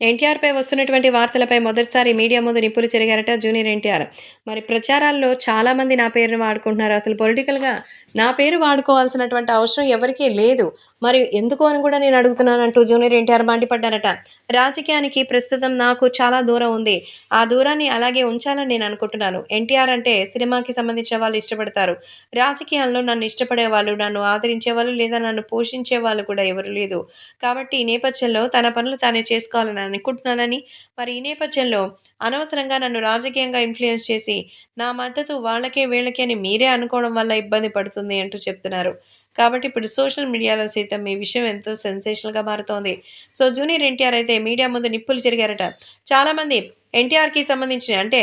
ఎన్టీఆర్‌పై వస్తున్నటువంటి వార్తలపై మొదటిసారి మీడియా ముందు నిప్పులు చెరిగారట జూనియర్ ఎన్టీఆర్. మరి ప్రచారాల్లో చాలామంది నా పేరుని వాడుకుంటున్నారు. అసలు పొలిటికల్‌గా నా పేరు వాడుకోవాల్సినటువంటి అవసరం ఎవరికీ లేదు. మరి ఎందుకు అని కూడా నేను అడుగుతున్నానంటూ జూనియర్ ఎన్టీఆర్ మండిపడ్డారట. రాజకీయానికి ప్రస్తుతం నాకు చాలా దూరం ఉంది. ఆ దూరాన్ని అలాగే ఉంచాలని నేను అనుకుంటున్నాను. ఎన్టీఆర్ అంటే సినిమాకి సంబంధించిన వాళ్ళు ఇష్టపడతారు. రాజకీయాల్లో నన్ను ఇష్టపడేవాళ్ళు, నన్ను ఆదరించేవాళ్ళు లేదా నన్ను పోషించే వాళ్ళు కూడా ఎవరు లేదు. కాబట్టి ఈ నేపథ్యంలో తన పనులు తానే చేసుకోవాలని అనుకుంటున్నానని, మరి ఈ నేపథ్యంలో అనవసరంగా నన్ను రాజకీయంగా ఇన్‌ఫ్లూయెన్స్ చేసి, నా మద్దతు వాళ్ళకే వీళ్ళకే అని మీరే అనుకోవడం వల్ల ఇబ్బంది పడుతుంది అంటూ చెప్తున్నారు. కాబట్టి ఇప్పుడు సోషల్ మీడియాలో సైతం ఈ విషయం ఎంతో సెన్సేషనల్‌గా మారుతోంది. సో, జూనియర్ ఎన్టీఆర్ అయితే మీడియా ముందు నిప్పులు చెరిగారట. చాలామంది ఎన్టీఆర్‌కి సంబంధించిన అంటే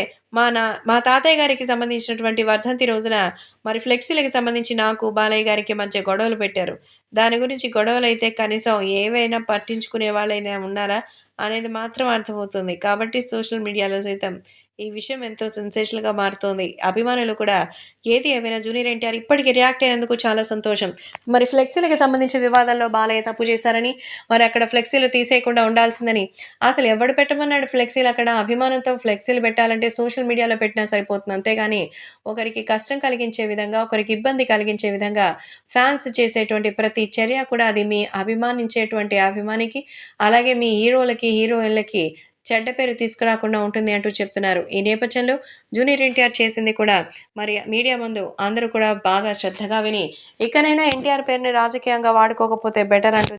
మా తాతయ్య గారికి సంబంధించినటువంటి వర్ధంతి రోజున మరి ఫ్లెక్సీలకి సంబంధించి నాకు, బాలయ్య గారికి మధ్య గొడవలు పెట్టారు. దాని గురించి గొడవలైతే కనీసం ఏవైనా పట్టించుకునే వాళ్ళైనా ఉన్నారా? అనేది మాత్రం అర్థమవుతుంది. కాబట్టి సోషల్ మీడియాలో సైతం ఈ విషయం ఎంతో సెన్సేషనల్‌గా మారుతోంది. అభిమానులు కూడా ఏది ఏమైనా జూనియర్ ఎన్టీఆర్ ఇప్పటికి రియాక్ట్ అయినందుకు చాలా సంతోషం. మరి ఫ్లెక్సీలకి సంబంధించిన వివాదాల్లో బాలయ్య తప్పు చేశారని, మరి అక్కడ ఫ్లెక్సీలు తీసేయకుండా ఉండాల్సిందని అసలు ఎవడు పెట్టమన్నాడు ఫ్లెక్సీలు అక్కడ? అభిమానంతో ఫ్లెక్సీలు పెట్టాలంటే సోషల్ మీడియాలో పెట్టినా సరిపోతుంది. అంతేగాని ఒకరికి కష్టం కలిగించే విధంగా, ఒకరికి ఇబ్బంది కలిగించే విధంగా ఫ్యాన్స్ చేసేటువంటి ప్రతి చర్య కూడా అది మీ అభిమానించేటువంటి అభిమానికి, అలాగే మీ హీరోలకి, హీరోయిన్‌లకి చెడ్డ పేరు తీసుకురాకుండా ఉంటుంది అంటూ చెప్తున్నారు. ఈ నేపథ్యంలో జూనియర్ ఎన్టీఆర్ చేసింది కూడా మరి మీడియా ముందు అందరూ కూడా బాగా శ్రద్ధగా విని, ఇకనైనా ఎన్టీఆర్ పేరుని రాజకీయంగా వాడుకోకపోతే బెటర్ అంటూ